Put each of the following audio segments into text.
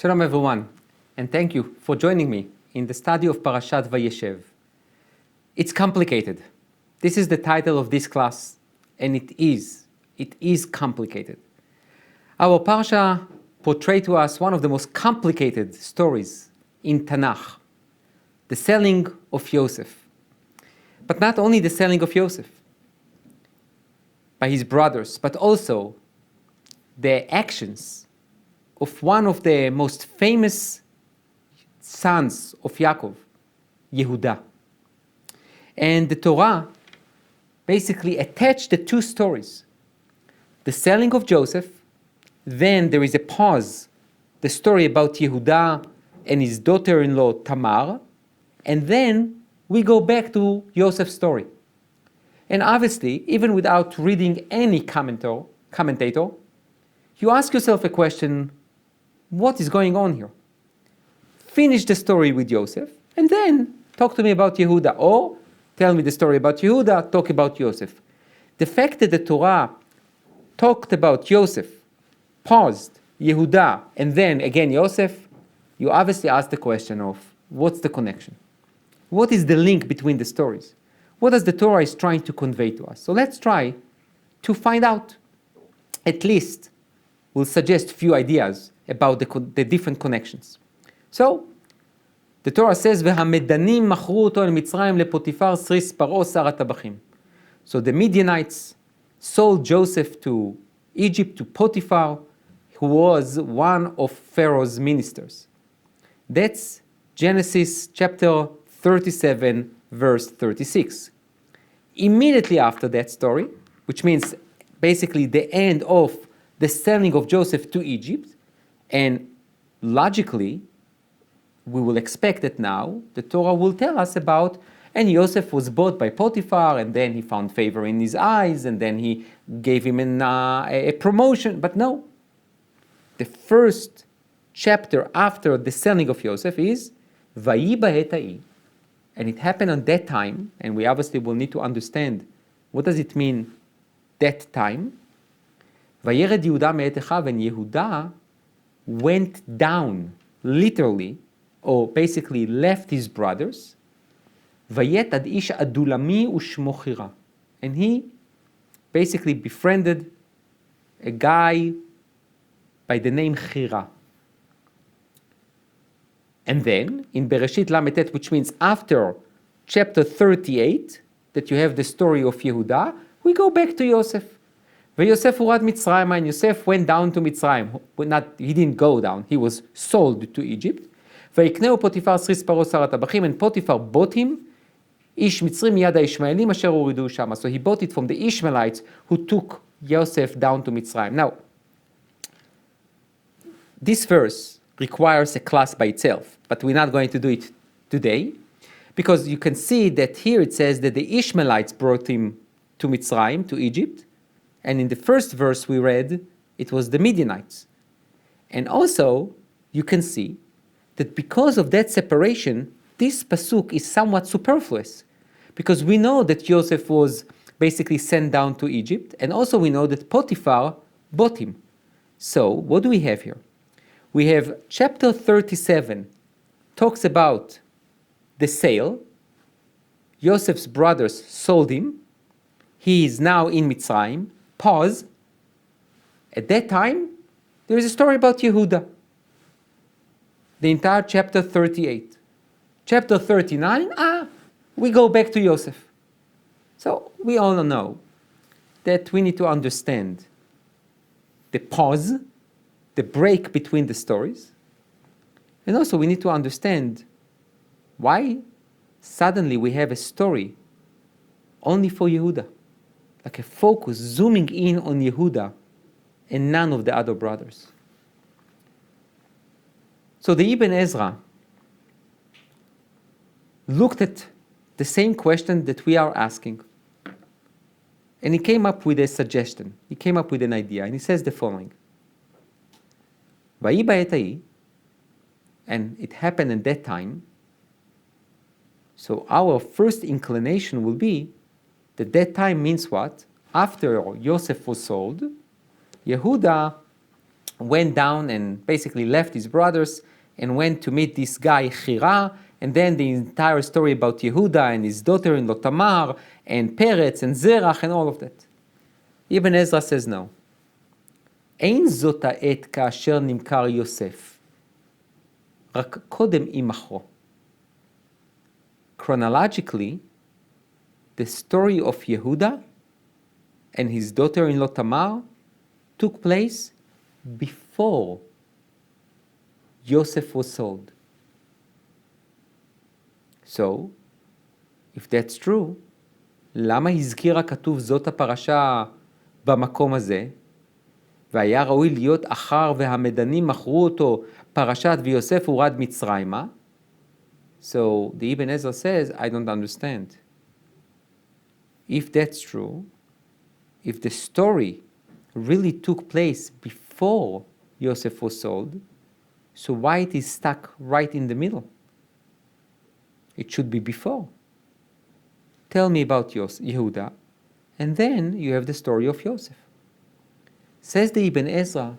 Shalom everyone, and thank you for joining me in the study of Parashat Vayeshev. It's complicated. This is the title of this class, and it is complicated. Our Parasha portrayed to us one of the most complicated stories in Tanakh, the selling of Yosef. But not only the selling of Yosef by his brothers, but also the actions of one of the most famous sons of Yaakov, Yehuda. And the Torah basically attached the two stories. The selling of Joseph, then there is a pause, the story about Yehuda and his daughter-in-law Tamar, and then we go back to Joseph's story. And obviously, even without reading any commentator, you ask yourself a question, what is going on here? Finish the story with Joseph, and then talk to me about Yehuda, or tell me the story about Yehuda, talk about Joseph. The fact that the Torah talked about Joseph, paused, Yehuda, and then again Joseph, you obviously ask the question of, what's the connection? What is the link between the stories? What does the Torah is trying to convey to us? So let's try to find out. At least we'll suggest a few ideas about the different connections. So, the Torah says, "V'hameddanim machru oto el Mitzrayim lePotifar sris Paro sar hatabachim." So the Midianites sold Joseph to Egypt, to Potiphar, who was one of Pharaoh's ministers. That's Genesis chapter 37, verse 36. Immediately after that story, which means basically the end of the selling of Joseph to Egypt, and logically, we will expect that now the Torah will tell us about, and Joseph was bought by Potiphar, and then he found favor in his eyes, and then he gave him a promotion. But no, the first chapter after the selling of Joseph is Vayi b'het ha'i, and it happened on that time, and we obviously will need to understand what does it mean that time. Vayered Yehuda me'et Echav, and Yehuda went down, literally, or basically left his brothers. Vayet ad ish adulami ushmo Chira, and he basically befriended a guy by the name Chira. And then in Bereshit Lametet, which means after chapter 38, that you have the story of Yehuda, we go back to Yosef. Vayosef urad Mitzrayim, and Yosef went down to Mitzrayim. He didn't go down, he was sold to Egypt. Vayikneu Potifar sris Paro sar hatabachim, and Potiphar bought him, Ish Mitzri miyad haIshmaelim asher uridu shama. So he bought it from the Ishmaelites who took Yosef down to Mitzrayim. Now, this verse requires a class by itself, but we're not going to do it today, because you can see that here it says that the Ishmaelites brought him to Mitzrayim, to Egypt, and in the first verse we read, it was the Midianites. And also, you can see that because of that separation, this pasuk is somewhat superfluous, because we know that Joseph was basically sent down to Egypt, and also we know that Potiphar bought him. So, what do we have here? We have chapter 37 talks about the sale. Joseph's brothers sold him. He is now in Mitzrayim. Pause. At that time, there is a story about Yehuda. The entire chapter 38. Chapter 39, we go back to Joseph. So we all know that we need to understand the pause, the break between the stories. And also we need to understand why suddenly we have a story only for Yehuda. Like a focus, zooming in on Yehuda and none of the other brothers. So the Ibn Ezra looked at the same question that we are asking, and he came up with a suggestion. He came up with an idea, and he says the following. Vayi b'het ha'i, and it happened at that time, so our first inclination will be that time means what? After Joseph was sold, Yehuda went down and basically left his brothers and went to meet this guy Chira, and then the entire story about Yehuda and his daughter-in-law Tamar and Peretz and Zerach and all of that. Ibn Ezra says no. אין זאת העת כאשר נמכר יוסף, רק קודם יימכרו. Chronologically, the story of Yehuda and his daughter-in-law Tamar took place before Yosef was sold. So, if that's true, למה הזכיר הכתוב זאת הפרשה במקום הזה? והיה ראוי להיות אחר והמדנים מכרו אותו פרשת ויוסף הורד מצרימה? So the Ibn Ezra says, I don't understand. If that's true, if the story really took place before Yosef was sold, so why it is stuck right in the middle? It should be before. Tell me about Yehuda, and then you have the story of Yosef. Says the Ibn Ezra,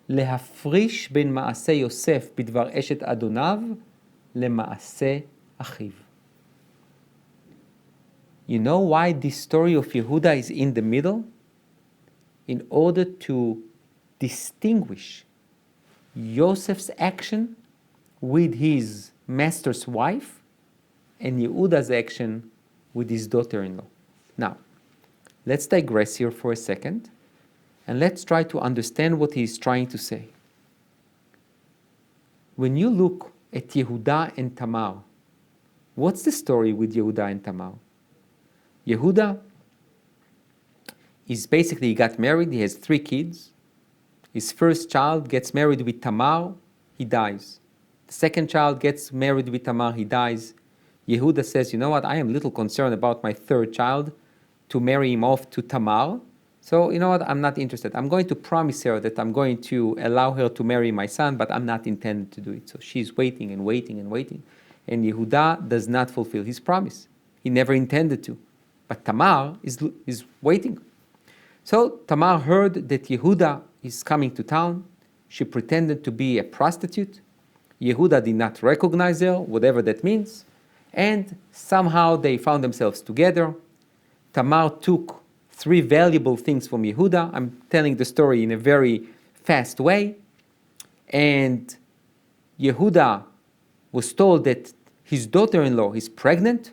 להפריש בין מעשה יוסף בדבר אשת אדוניו למעשה אחיו. You know why this story of Yehuda is in the middle? In order to distinguish Yosef's action with his master's wife and Yehuda's action with his daughter-in-law. Now, let's digress here for a second and let's try to understand what he is trying to say. When you look at Yehuda and Tamar, what's the story with Yehuda and Tamar? Yehuda is basically, he got married, he has 3 kids. His first child gets married with Tamar, he dies. The second child gets married with Tamar, he dies. Yehuda says, you know what, I am a little concerned about my 3rd child, to marry him off to Tamar. So, you know what, I'm not interested. I'm going to promise her that I'm going to allow her to marry my son, but I'm not intended to do it. So she's waiting and waiting and waiting. And Yehuda does not fulfill his promise. He never intended to. But Tamar is waiting. So Tamar heard that Yehuda is coming to town. She pretended to be a prostitute. Yehuda did not recognize her, whatever that means. And somehow they found themselves together. Tamar took 3 valuable things from Yehuda. I'm telling the story in a very fast way. And Yehuda was told that his daughter-in-law is pregnant.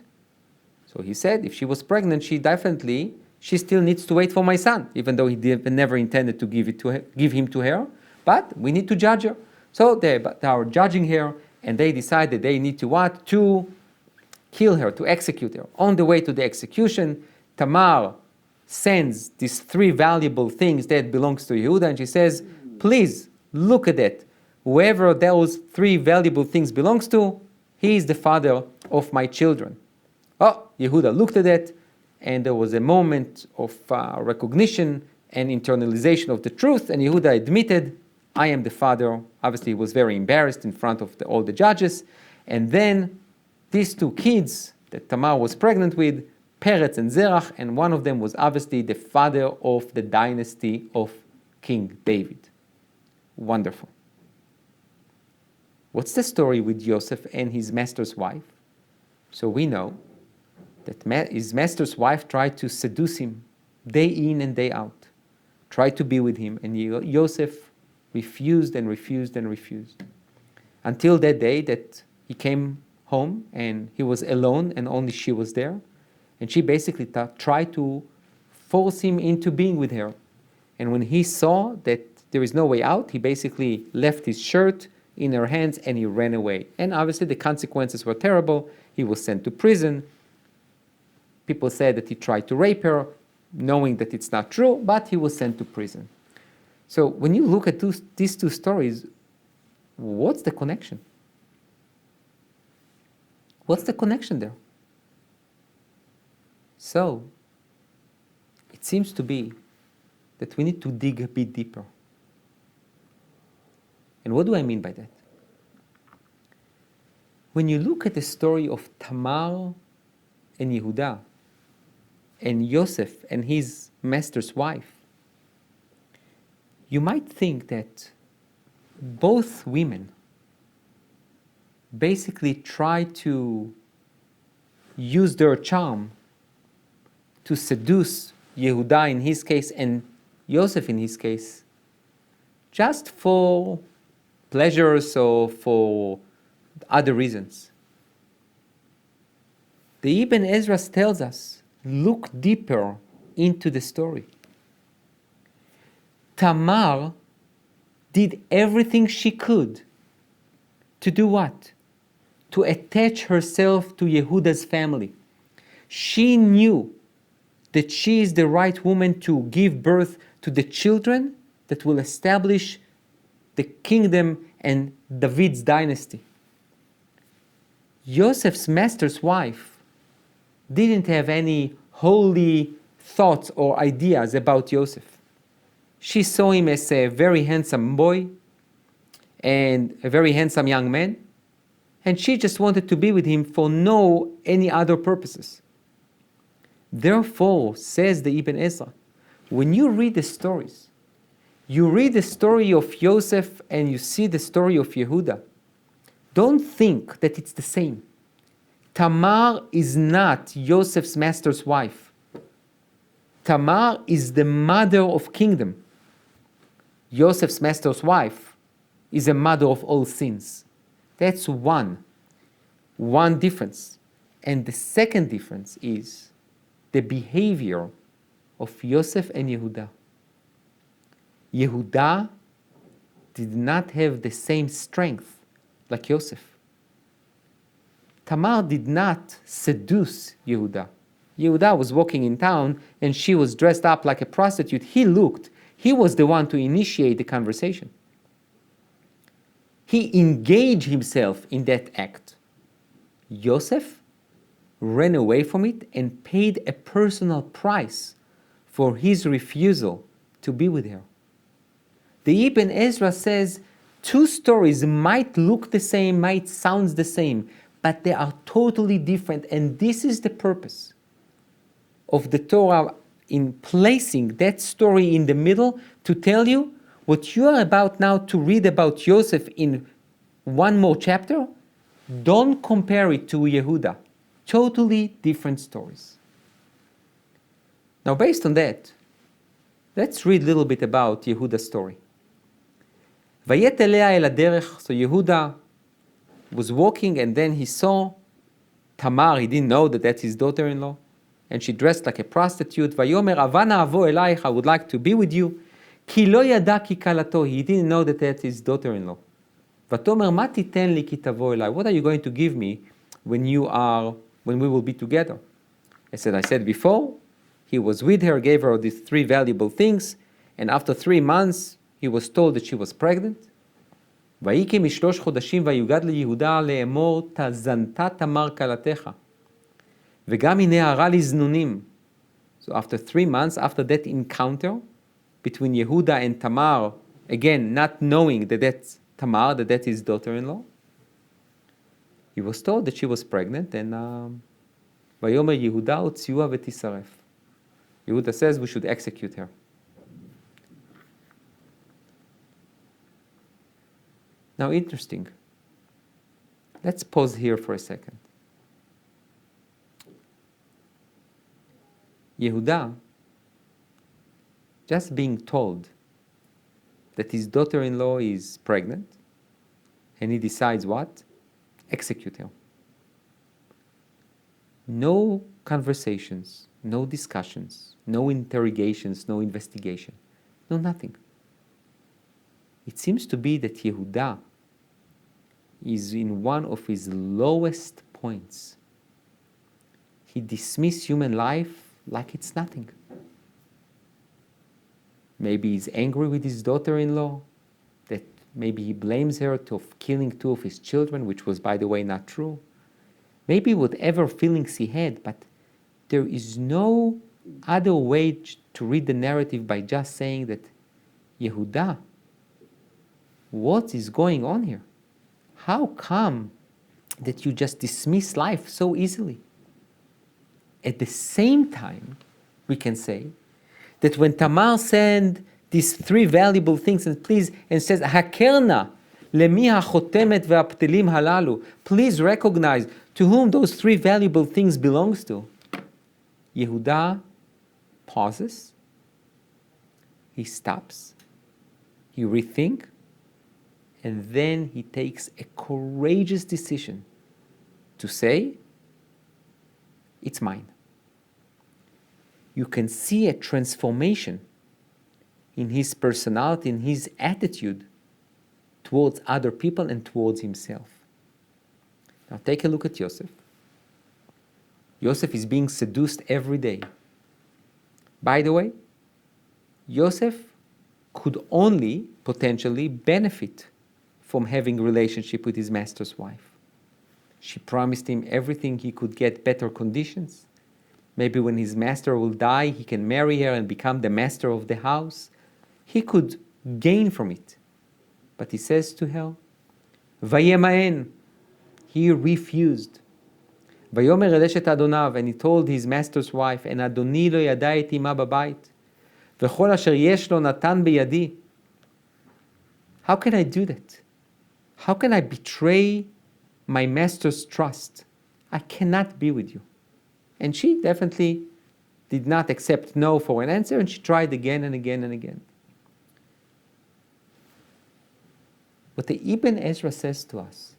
So he said, if she was pregnant, she still needs to wait for my son, even though he never intended to give him to her. But we need to judge her. So they are judging her, and they decide that they need to what? To kill her, to execute her. On the way to the execution, Tamar sends these 3 valuable things that belongs to Yehuda, and she says, please, look at it. Whoever those 3 valuable things belongs to, he is the father of my children. Oh, Yehuda looked at it, and there was a moment of recognition and internalization of the truth, and Yehuda admitted, I am the father. Obviously, he was very embarrassed in front of all the judges. And then these 2 kids that Tamar was pregnant with, Peretz and Zerach, and one of them was obviously the father of the dynasty of King David. Wonderful. What's the story with Yosef and his master's wife? So we know that his master's wife tried to seduce him day in and day out, tried to be with him, and Yosef refused and refused and refused. Until that day that he came home and he was alone and only she was there. And she basically tried to force him into being with her. And when he saw that there is no way out, he basically left his shirt in her hands and he ran away. And obviously the consequences were terrible. He was sent to prison. People said that he tried to rape her, knowing that it's not true, but he was sent to prison. So when you look at these 2 stories, what's the connection? What's the connection there? So, it seems to be that we need to dig a bit deeper. And what do I mean by that? When you look at the story of Tamar and Yehuda, and Yosef and his master's wife, You might think that both women basically try to use their charm to seduce Yehuda in his case and Yosef in his case, just for pleasures or for other reasons. The Ibn Ezra tells us, look deeper into the story. Tamar did everything she could to do what? To attach herself to Yehuda's family. She knew that she is the right woman to give birth to the children that will establish the kingdom and David's dynasty. Yosef's master's wife didn't have any holy thoughts or ideas about Yosef. She saw him as a very handsome boy and a very handsome young man, and she just wanted to be with him for no any other purposes. Therefore, says the Ibn Ezra, when you read the stories, you read the story of Yosef and you see the story of Yehuda, don't think that it's the same. Tamar is not Yosef's master's wife. Tamar is the mother of kingdom. Yosef's master's wife is a mother of all sins. That's one difference. And the second difference is the behavior of Yosef and Yehuda. Yehuda did not have the same strength like Yosef. Tamar did not seduce Yehuda. Yehuda was walking in town and she was dressed up like a prostitute. He was the one to initiate the conversation. He engaged himself in that act. Yosef ran away from it and paid a personal price for his refusal to be with her. The Ibn Ezra says two stories might look the same, might sound the same, but they are totally different, and this is the purpose of the Torah in placing that story in the middle to tell you what you are about now to read about Yosef in one more chapter. Don't compare it to Yehuda. Totally different stories. Now, based on that, let's read a little bit about Yehuda's story. ויט אליה אל הדרך, so Yehuda was walking and then he saw Tamar. He didn't know that that's his daughter-in-law, and she dressed like a prostitute. ויאמר הבה נעבור אלייך, I would like to be with you. כי לא ידע כי כלתו, he didn't know that that's his daughter-in-law. ותאמר מה תיתן לי כי תבוא אליי, what are you going to give me when we will be together? I said before, he was with her, gave her these three valuable things, and after 3 months he was told that she was pregnant. ויהי כ3 חודשים ויוגד ליהודה לאמור תזנתה תמר כלתך וגם היא נערה לזנונים. So after 3 months, after that encounter between Yehuda and Tamar, again not knowing that that's Tamar, that that's his daughter-in-law, he was told that she was pregnant, and ויאמר יהודה הוציאוה ותשרף. Yehuda says we should execute her. Now, interesting. Let's pause here for a second. Yehuda, just being told that his daughter-in-law is pregnant, and he decides what? Execute her. No conversations, no discussions, no interrogations, no investigation, no nothing. It seems to be that Yehuda is in one of his lowest points. He dismisses human life like it's nothing. Maybe he's angry with his daughter-in-law, that maybe he blames her of killing 2 of his children, which was, by the way, not true. Maybe whatever feelings he had, but there is no other way to read the narrative by just saying that, Yehuda, what is going on here? How come that you just dismiss life so easily? At the same time, we can say that when Tamar sent these three valuable things, and says, Hakerna lemi hachotemet ve'aptelim halalu. Please recognize to whom those three valuable things belongs to. Yehuda pauses, he stops, he rethinks, and then he takes a courageous decision to say, it's mine. You can see a transformation in his personality, in his attitude towards other people and towards himself. Now take a look at Yosef. Yosef is being seduced every day. By the way, Yosef could only potentially benefit from having a relationship with his master's wife. She promised him everything he could get, better conditions. Maybe when his master will die, he can marry her and become the master of the house. He could gain from it. But he says to her, Vayemaen. He refused. Vayomer el eshet adonav, and he told his master's wife, and Adoni lo yada et ima babait, v'chol asher yesh lo natan beyadi. How can I do that? How can I betray my master's trust? I cannot be with you. And she definitely did not accept no for an answer, and she tried again and again and again. What the Ibn Ezra says to us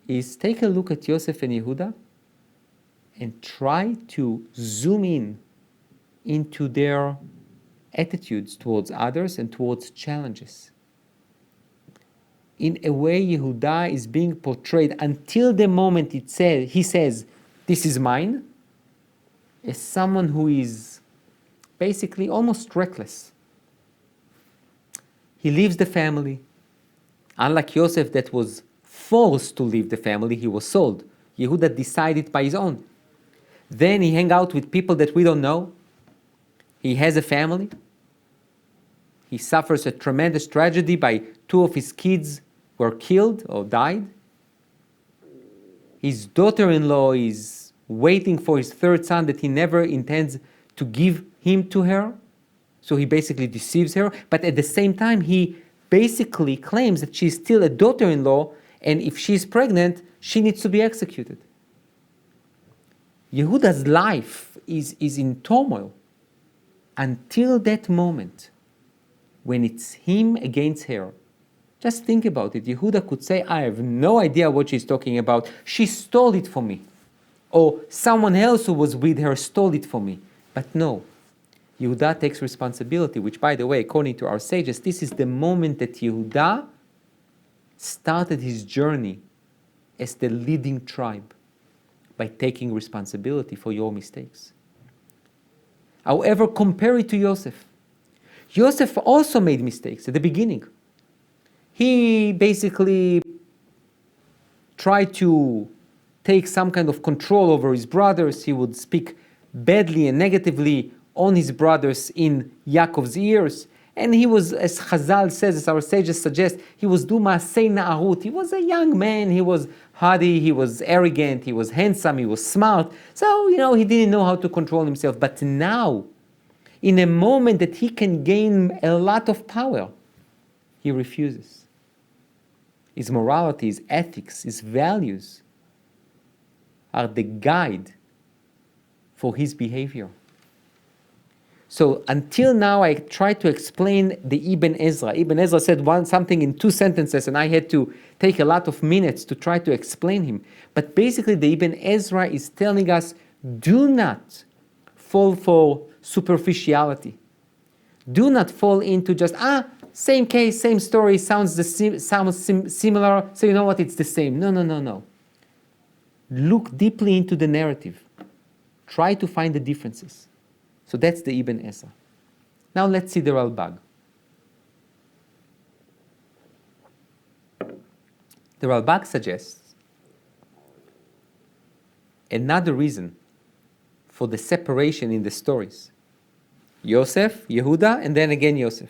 is take a look at Yosef and Yehuda and try to zoom in into their attitudes towards others and towards challenges. In a way, Yehuda is being portrayed until the moment he says, this is mine, as someone who is basically almost reckless. He leaves the family. Unlike Yosef that was forced to leave the family, he was sold. Yehuda decided by his own. Then he hang out with people that we don't know. He has a family. He suffers a tremendous tragedy by two of his kids were killed or died. His daughter-in-law is waiting for his third son that he never intends to give him to her. So he basically deceives her. But at the same time, he basically claims that she's still a daughter-in-law, and if she's pregnant, she needs to be executed. Yehuda's life is in turmoil until that moment when it's him against her. Just think about it. Yehuda could say, I have no idea what she's talking about. She stole it from me. Or someone else who was with her stole it from me. But no. Yehuda takes responsibility, which, by the way, according to our sages, this is the moment that Yehuda started his journey as the leading tribe by taking responsibility for your mistakes. However, compare it to Yosef. Yosef also made mistakes at the beginning. He basically tried to take some kind of control over his brothers. He would speak badly and negatively on his brothers in Yaakov's ears. And he was, as Chazal says, as our sages suggest, he was do ma'asei na'arut. He was a young man, he was haughty, he was arrogant, he was handsome, he was smart. So, he didn't know how to control himself. But now, in a moment that he can gain a lot of power, he refuses. His morality, his ethics, his values are the guide for his behavior. So until now, I tried to explain the Ibn Ezra. Ibn Ezra said something in 2 sentences, and I had to take a lot of minutes to try to explain him. But basically, the Ibn Ezra is telling us, do not fall for superficiality. Do not fall into just, same case, same story, sounds similar, so you know what, it's the same. No. Look deeply into the narrative. Try to find the differences. So that's the Ibn Ezra. Now let's see the Ralbag. The Ralbag suggests another reason for the separation in the stories. Yosef, Yehuda, and then again Yosef.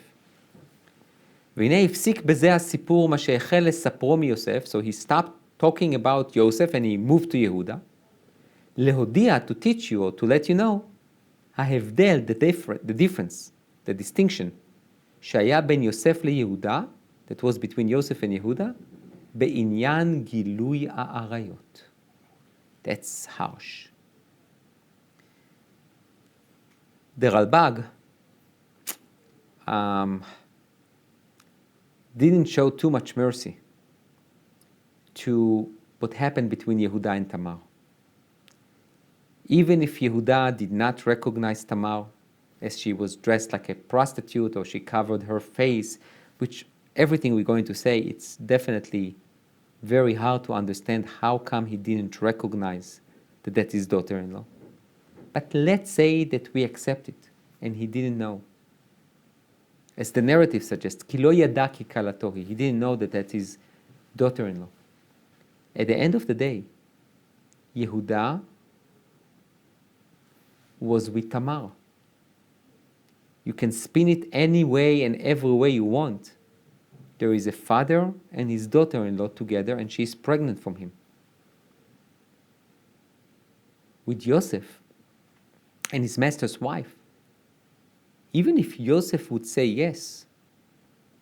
והנה הפסיק בזה הסיפור מה שהחל לספרו מיוסף, so he stopped talking about Yosef and he moved to Yehuda. להודיע, to teach you or to let you know, ההבדל, the difference, the distinction שהיה בין יוסף ליהודה, that was between Yosef and Yehuda, בעניין גילוי העריות. That's harsh. The Ralbag didn't show too much mercy to what happened between Yehuda and Tamar. Even if Yehuda did not recognize Tamar, as she was dressed like a prostitute or she covered her face, which everything we're going to say, it's definitely very hard to understand how come he didn't recognize that that's his daughter-in-law. But let's say that we accept it and he didn't know. As the narrative suggests, ki lo yada ki kalato, he didn't know that that's his daughter-in-law. At the end of the day, Yehuda was with Tamar. You can spin it any way and every way you want. There is a father and his daughter-in-law together, and she's pregnant from him. With Yosef and his master's wife, even if Yosef would say yes,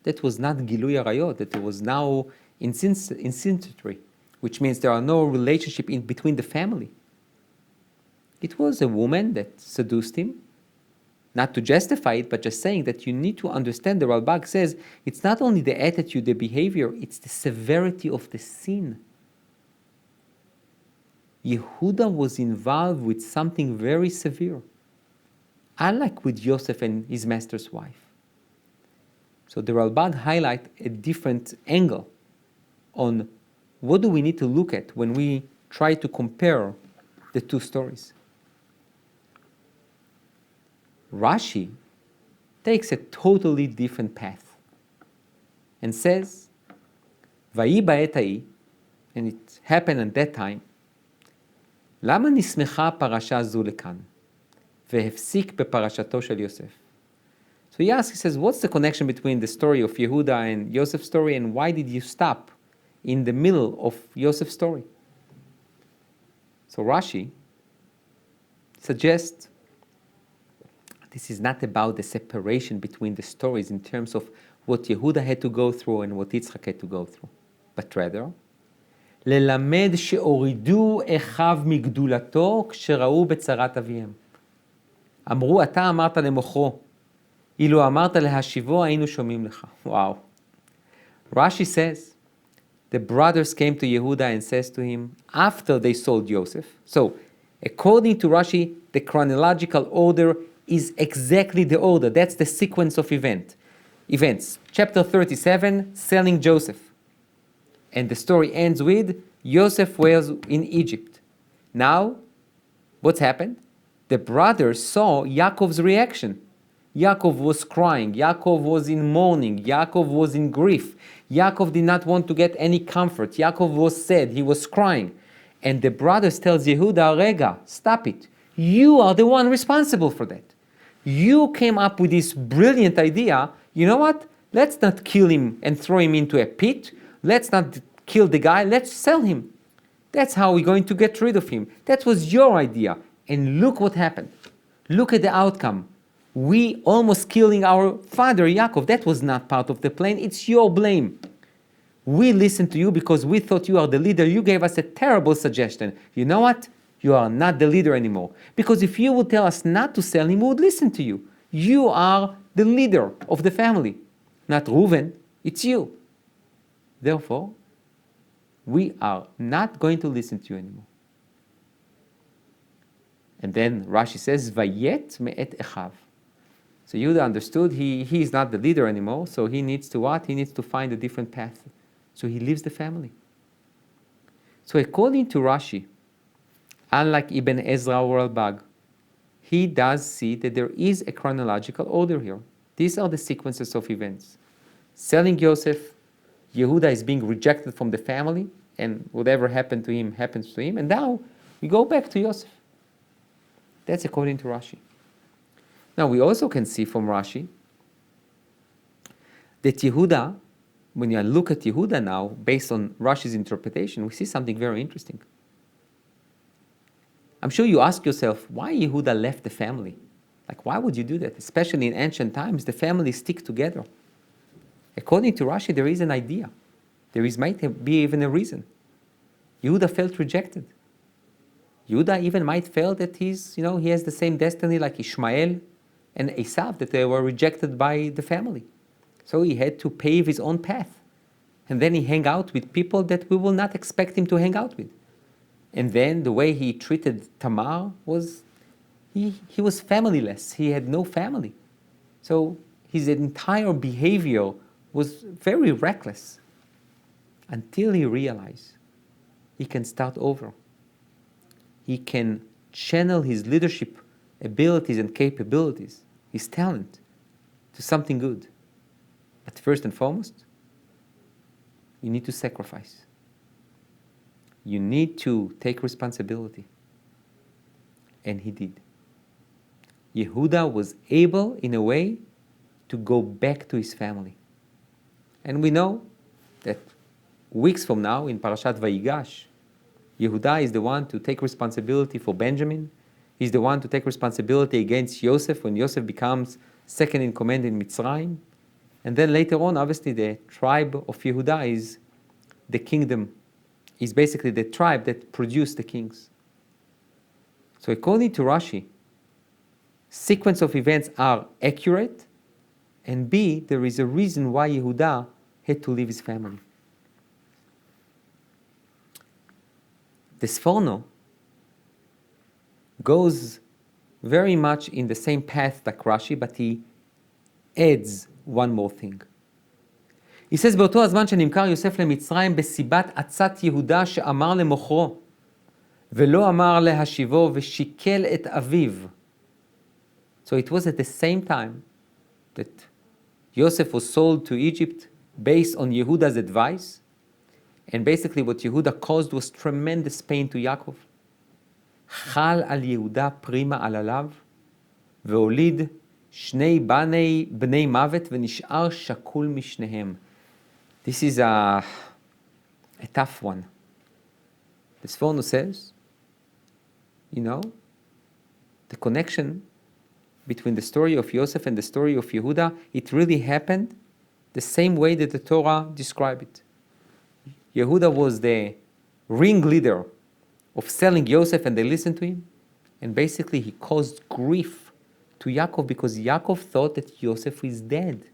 that was not Gilui Arayot, that it was now insinuatory, which means there are no relationship in between the family. It was a woman that seduced him, not to justify it, but just saying that you need to understand, the Ralbag says, it's not only the attitude, the behavior, it's the severity of the sin. Yehuda was involved with something very severe, unlike with Yosef and his master's wife. So the Ralbag highlight a different angle on what do we need to look at when we try to compare the two stories. Rashi takes a totally different path and says, Vayi ba'et ha'i, and it happened at that time, למה נסמכה פרשה זו לכאן, והפסיק בפרשתו של יוסף? So he asks, he says, what's the connection between the story of Yehuda and Yosef's story, and why did you stop in the middle of Yosef's story? So Rashi suggests this is not about the separation between the stories in terms of what Yehuda had to go through and what Yitzchak had to go through, but rather, ללמד שהורידו אחיו מגדולתו כשראו בצרת אביהם. אמרו, אתה אמרת למוכרו, אילו אמרת להשיבו, היינו שומעים לך. Wow. Rashi says, the brothers came to Yehuda and says to him, after they sold Joseph. So, according to Rashi, the chronological order is exactly the order. That's the sequence of events. Chapter 37, selling Joseph. And the story ends with Joseph was in Egypt. Now, what's happened? The brothers saw Yaakov's reaction. Yaakov was crying. Yaakov was in mourning. Yaakov was in grief. Yaakov did not want to get any comfort. Yaakov was sad. He was crying. And the brothers tells Yehuda, Rega, stop it. You are the one responsible for that. You came up with this brilliant idea. You know what? Let's not kill him and throw him into a pit. Let's not kill the guy. Let's sell him. That's how we're going to get rid of him. That was your idea. And look what happened. Look at the outcome. We almost killing our father, Yaakov. That was not part of the plan. It's your blame. We listened to you because we thought you are the leader. You gave us a terrible suggestion. You know what? You are not the leader anymore. Because if you would tell us not to sell him, we would listen to you. You are the leader of the family. Not Reuven. It's you. Therefore, we are not going to listen to you anymore. And then Rashi says, Vayet me'et echav. So Yehuda understood he is not the leader anymore, so he needs to what? He needs to find a different path. So he leaves the family. So according to Rashi, unlike Ibn Ezra or Ralbag, he does see that there is a chronological order here. These are the sequences of events. Selling Yosef, Yehuda is being rejected from the family, and whatever happened to him happens to him, and now we go back to Yosef. That's according to Rashi. Now we also can see from Rashi that Yehuda, when you look at Yehuda now, based on Rashi's interpretation, we see something very interesting. I'm sure you ask yourself, why Yehuda left the family? Like, why would you do that? Especially in ancient times, the families stick together. According to Rashi, there is an idea. Might be even a reason. Yehuda felt rejected. Yehuda even might feel that he has the same destiny like Ishmael and Esav, that they were rejected by the family. So he had to pave his own path. And then he hang out with people that we will not expect him to hang out with. And then the way he treated Tamar was, he was familyless. He had no family. So his entire behavior was very reckless until he realized he can start over. He can channel his leadership abilities and capabilities, his talent, to something good. But first and foremost, you need to sacrifice. You need to take responsibility. And he did. Yehuda was able, in a way, to go back to his family. And we know that weeks from now, in Parashat Vayigash, Yehuda is the one to take responsibility for Benjamin. He's the one to take responsibility against Yosef when Yosef becomes second in command in Mitzrayim. And then later on, obviously, the tribe of Yehuda is the kingdom, is basically the tribe that produced the kings. So according to Rashi, sequence of events are accurate, and B, there is a reason why Yehuda had to leave his family. The Sforno goes very much in the same path like Rashi, but he adds one more thing. He says, באותו הזמן שנמכר יוסף למצרים בסיבת עצת יהודה שאמר למוכרו, ולא אמר להשיבו ושיקל את אביו. So it was at the same time that Yosef was sold to Egypt based on Yehuda's advice. And basically what Yehuda caused was tremendous pain to Yaakov. חל על יהודה פרימה על עליו, והוליד שני בני מוות ונשאר שקול משניהם. This is a tough one. The Sforno says, the connection between the story of Yosef and the story of Yehuda, it really happened the same way that the Torah described it. Yehuda was the ringleader of selling Yosef, and they listened to him. And basically he caused grief to Yaakov because Yaakov thought that Yosef is dead.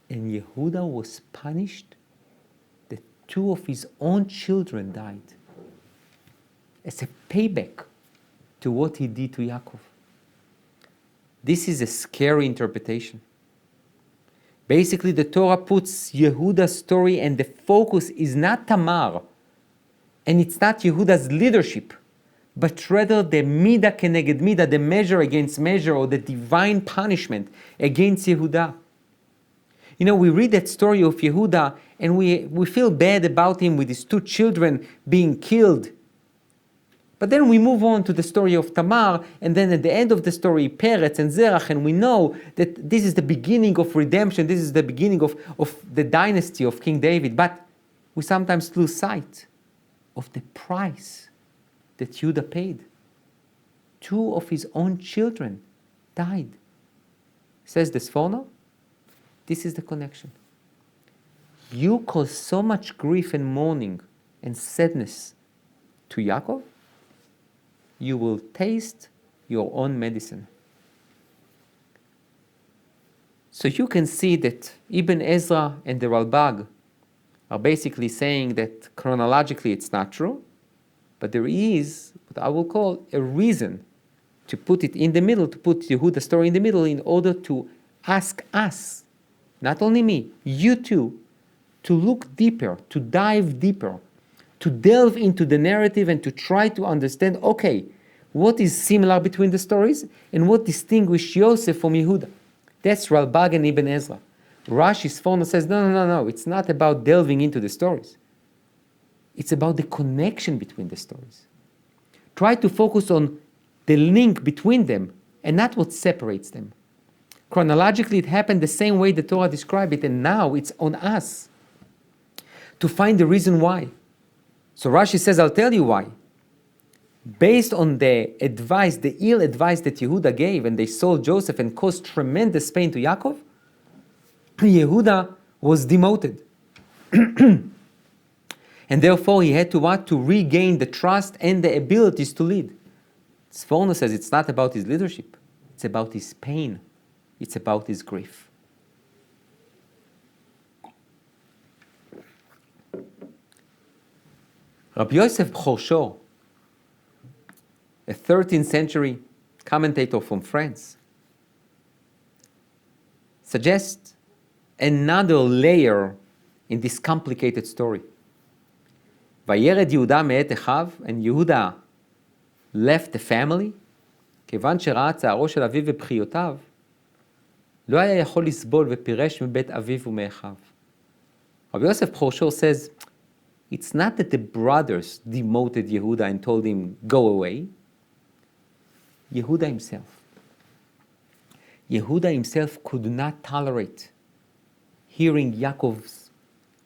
And Yehuda was punished that two of his own children died as a payback to what he did to Yaakov. This is a scary interpretation. Basically, the Torah puts Yehuda's story, and the focus is not Tamar, and it's not Yehuda's leadership, but rather the midah keneged midah, the measure against measure, or the divine punishment against Yehuda. We read that story of Yehuda, and we feel bad about him with his two children being killed. But then we move on to the story of Tamar, and then at the end of the story, Peretz and Zerach, and we know that this is the beginning of redemption, this is the beginning of the dynasty of King David. But we sometimes lose sight of the price that Yehuda paid. Two of his own children died. Says the Sforno, this is the connection. You cause so much grief and mourning and sadness to Yaakov, you will taste your own medicine. So you can see that Ibn Ezra and the Ralbag are basically saying that chronologically it's not true, but there is what I will call a reason to put it in the middle, to put Yehuda's story in the middle, in order to ask us, not only me, you too, to look deeper, to dive deeper, to delve into the narrative and to try to understand, okay, what is similar between the stories and what distinguishes Yosef from Yehuda. That's Ralbag and Ibn Ezra. Rashi's Sforno says, no, it's not about delving into the stories. It's about the connection between the stories. Try to focus on the link between them and not what separates them. Chronologically, it happened the same way the Torah described it, and now it's on us to find the reason why. So Rashi says, I'll tell you why. based on the advice, the ill advice that Yehuda gave, and they sold Joseph and caused tremendous pain to Yaakov, Yehuda was demoted. And therefore he had to what? To regain the trust and the abilities to lead. Sforno says it's not about his leadership. It's about his pain. It's about his grief. Rabbi Yosef Bchor, a 13th century commentator from France, suggests another layer in this complicated story. Vayered Yehuda me'et Echav, and Yehuda left the family, כיוון שראה צערו של אביו ובכיותיו, לא היה יכול לסבול ופירש מבית אביו ומאחיו. Rabbi Yosef Bchor says, it's not that the brothers demoted Yehuda and told him, go away. Yehuda himself could not tolerate hearing Yaakov's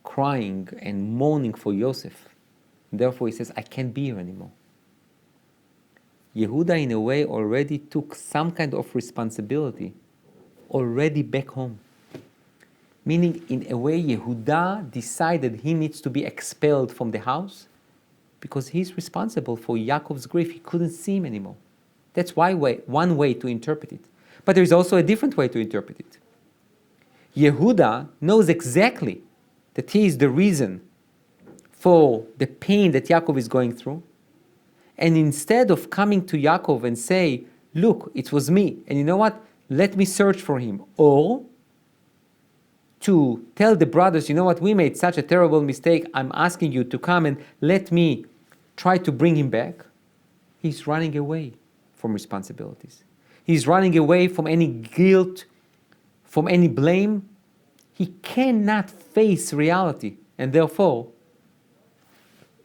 crying and mourning for Yosef. Therefore he says, I can't be here anymore. Yehuda in a way already took some kind of responsibility already back home. Meaning in a way Yehuda decided he needs to be expelled from the house because he's responsible for Yaakov's grief. He couldn't see him anymore. That's one way to interpret it. But there is also a different way to interpret it. Yehuda knows exactly that he is the reason for the pain that Yaakov is going through. And instead of coming to Yaakov and say, look, it was me, and you know what? Let me search for him. Or to tell the brothers, you know what? We made such a terrible mistake. I'm asking you to come and let me try to bring him back. He's running away from responsibilities. He's running away from any guilt, from any blame. He cannot face reality, and therefore,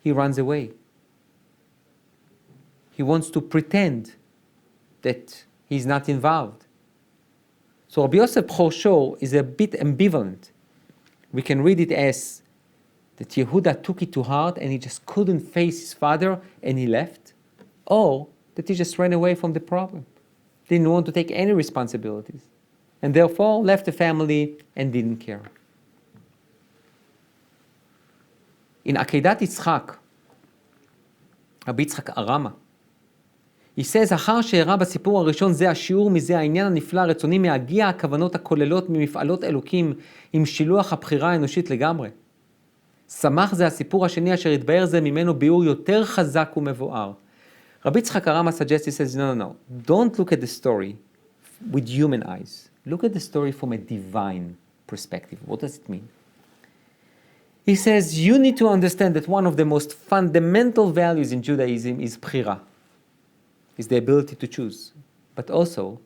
he runs away. He wants to pretend that he's not involved. So Rabbi Yosef Bchor is a bit ambivalent. We can read it as that Yehuda took it to heart and he just couldn't face his father and he left, or that he just ran away from the problem, didn't want to take any responsibilities, and therefore left the family and didn't care. In Akedat Yitzchak, Rabbi Yitzchak Arama, he says, אחר שהראה בסיפור הראשון זה השיעור מזה העניין הנפלא הרצוני מהגיע הכוונות הכוללות ממפעלות אלוקים עם שילוח הבחירה האנושית לגמרי. שמח זה הסיפור השני אשר התבהר זה ממנו ביאור יותר חזק ומבואר. Rabbi Yitzchak Arama suggests, he says, no. Don't look at the story with human eyes. Look at the story from a divine perspective. What does it mean? He says, you need to understand that one of the most fundamental values in Judaism is bchira, is the ability to choose, but also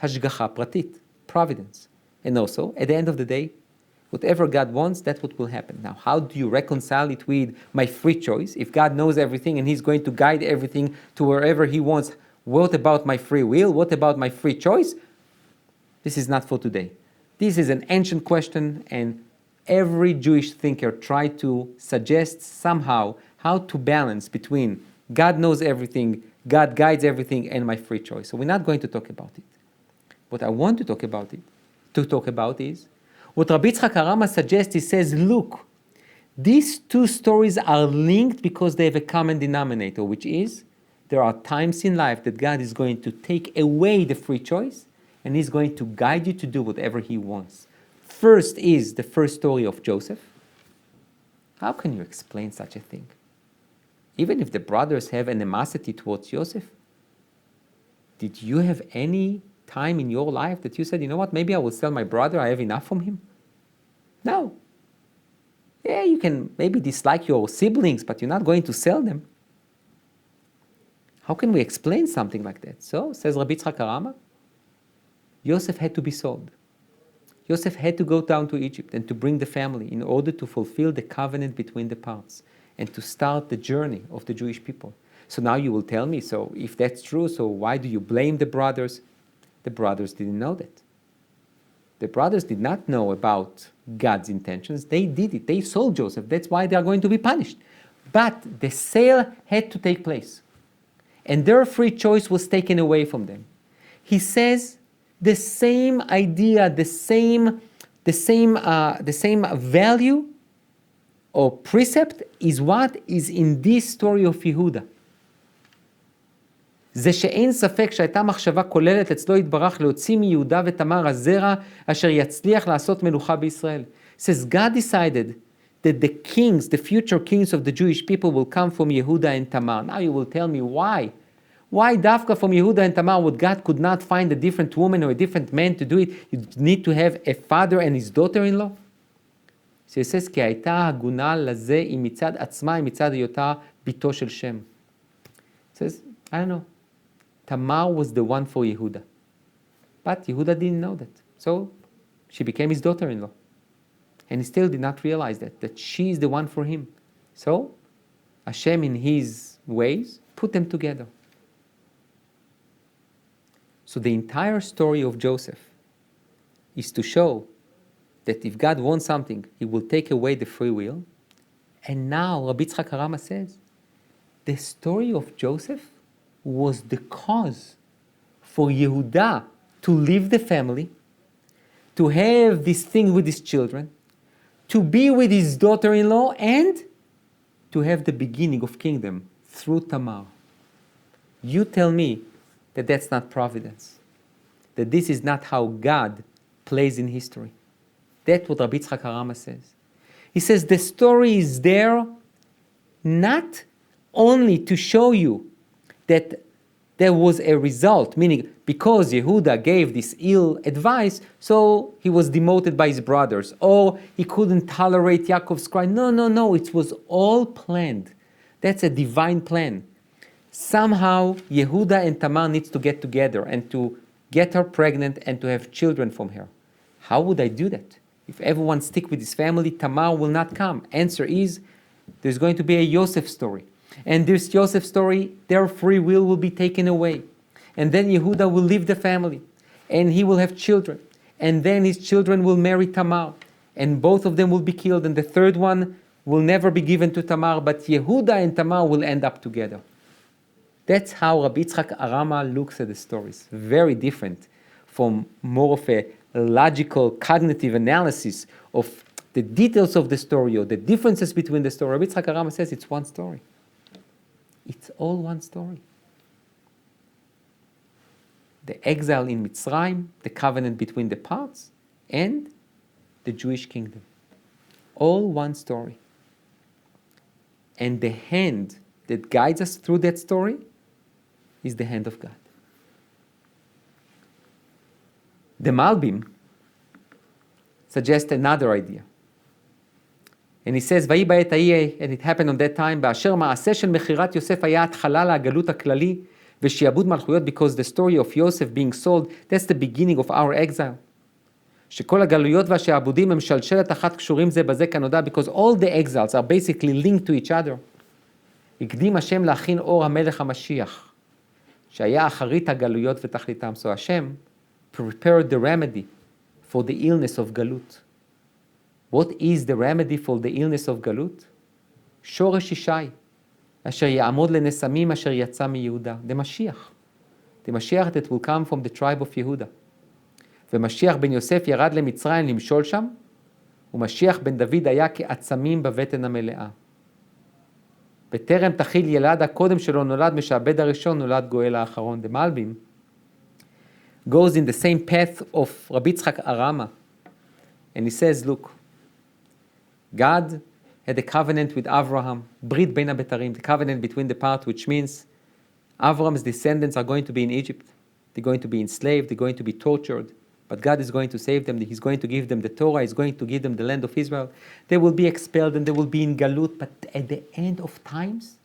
hashgacha pratit, providence. And also, at the end of the day, whatever God wants, that's what will happen. Now, how do you reconcile it with my free choice? If God knows everything and He's going to guide everything to wherever He wants, what about my free will? What about my free choice? This is not for today. This is an ancient question, and every Jewish thinker tried to suggest somehow how to balance between God knows everything, God guides everything, and my free choice. So we're not going to talk about it. What I want to talk about is what Rabbi Yitzchak Arama suggests. He says, look, these two stories are linked because they have a common denominator, which is there are times in life that God is going to take away the free choice and He's going to guide you to do whatever He wants. First is the first story of Joseph. How can you explain such a thing? Even if the brothers have animosity towards Joseph, did you have any time in your life that you said, you know what, maybe I will sell my brother, I have enough from him? No. Yeah, you can maybe dislike your siblings, but you're not going to sell them. How can we explain something like that? So, says Rabbi Yitzchak Arama, Joseph had to be sold. Joseph had to go down to Egypt and to bring the family in order to fulfill the covenant between the parts and to start the journey of the Jewish people. So now you will tell me, so if that's true, so why do you blame the brothers? The brothers didn't know that. The brothers did not know about God's intentions. They did it. They sold Joseph. That's why they are going to be punished. But the sale had to take place. and their free choice was taken away from them. He says the same idea, the same value or precept is what is in this story of Yehuda. זה שאין ספק שהייתה מחשבה כוללת אצלו יתברך להוציא מיהודה ותמר הזרע אשר יצליח לעשות מלוכה בישראל. It says God decided that the kings, the future kings of the Jewish people will come from Yehuda and Tamar. Now you will tell me why. Why dafka from Yehuda and Tamar would God could not find a different woman or a different man to do it? You need to have a father and his daughter-in-law? So it says כי הייתה הגונה לזה היא מצד עצמה, היא מצד היותה ביתו של שם. It says, I don't know. Tamar was the one for Yehuda. But Yehuda didn't know that. So she became his daughter-in-law. And he still did not realize that she is the one for him. So Hashem in his ways put them together. So the entire story of Joseph is to show that if God wants something, he will take away the free will. And now Rabbi Yitzchak Harama says, the story of Joseph was the cause for Yehuda to leave the family, to have this thing with his children, to be with his daughter-in-law, and to have the beginning of kingdom through Tamar. You tell me that that's not providence, that this is not how God plays in history. That's what Rabbi Yitzchak Harama says. He says the story is there not only to show you that there was a result, meaning because Yehuda gave this ill advice, so he was demoted by his brothers, or he couldn't tolerate Yaakov's cry. No, it was all planned. That's a divine plan. Somehow Yehuda and Tamar needs to get together and to get her pregnant and to have children from her. How would I do that? If everyone stick with his family, Tamar will not come. Answer is, there's going to be a Yosef story. And this Joseph story, their free will be taken away. And then Yehuda will leave the family. And he will have children. And then his children will marry Tamar. And both of them will be killed. And the third one will never be given to Tamar. But Yehuda and Tamar will end up together. That's how Rabbi Yitzchak Harama looks at the stories. Very different from more of a logical, cognitive analysis of the details of the story or the differences between the story. Rabbi Yitzchak Harama says it's one story. It's all one story. The exile in Mitzrayim, the covenant between the parts, and the Jewish kingdom. All one story. And the hand that guides us through that story is the hand of God. The Malbim suggests another idea. And he says, ויהי בעת ההיא, and it happened on that time, באשר מעשה של מכירת יוסף היה התחלה לגלות הכללי, ושיעבוד מלכויות, because the story of Yosef being sold, that's the beginning of our exile. שכל הגלויות והשעבודים הם שלשלת אחת קשורים זה בזה כנודע, because all the exiles are basically linked to each other. הקדים השם להכין אור המלך המשיח, שהיה אחרית הגלויות ותכליתם. So Hashem prepared the remedy for the illness of גלות. What is the remedy for the illness of גלות? שורש ישי, אשר יעמוד לנסמים אשר יצא מיהודה. The Mashiach. The Mashiach that will come from the tribe of Yehuda. ומשיח בן יוסף ירד למצרים למשול שם, ומשיח בן דוד היה כעצמים בבטן המלאה. בטרם תחיל ילד הקודם שלו נולד משעבד הראשון, נולד גואל האחרון. The Malbim goes in the same path of Rabbi Yitzchak Harama. And he says, look, God had a covenant with Abraham, Brit Bein HaBetarim, the covenant between the parts, which means Abraham's descendants are going to be in Egypt. They're going to be enslaved, they're going to be tortured, but God is going to save them. He's going to give them the Torah, He's going to give them the land of Israel. They will be expelled and they will be in Galut, but at the end of times,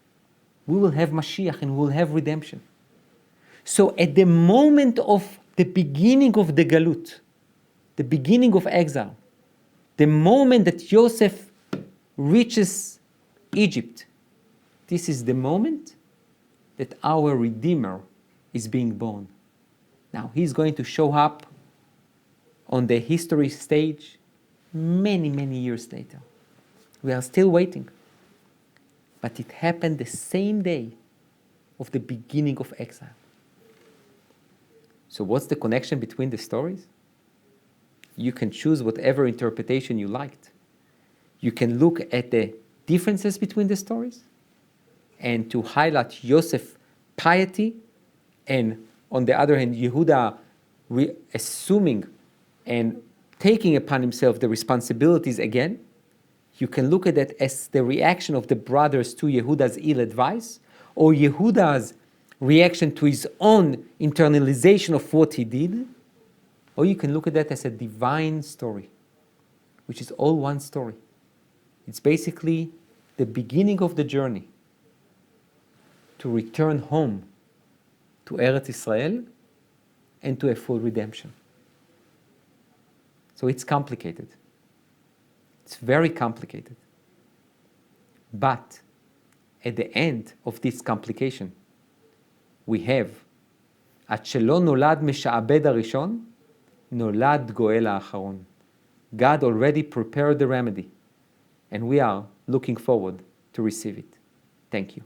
we will have Mashiach and we will have redemption. So at the moment of the beginning of the Galut, the beginning of exile, the moment that Joseph reaches Egypt, this is the moment that our Redeemer is being born. Now, he's going to show up on the history stage many, many years later. We are still waiting. But it happened the same day of the beginning of exile. So what's the connection between the stories? You can choose whatever interpretation you liked. You can look at the differences between the stories and to highlight Yosef's piety, and on the other hand, Yehuda assuming and taking upon himself the responsibilities again. You can look at that as the reaction of the brothers to Yehuda's ill advice, or Yehuda's reaction to his own internalization of what he did, or you can look at that as a divine story, which is all one story. It's basically the beginning of the journey to return home to Eretz Israel and to a full redemption. So it's complicated. It's very complicated. But at the end of this complication, we have עד שלא נולד משעבד הראשון, נולד גואל האחרון. God already prepared the remedy, and we are looking forward to receive it. Thank you.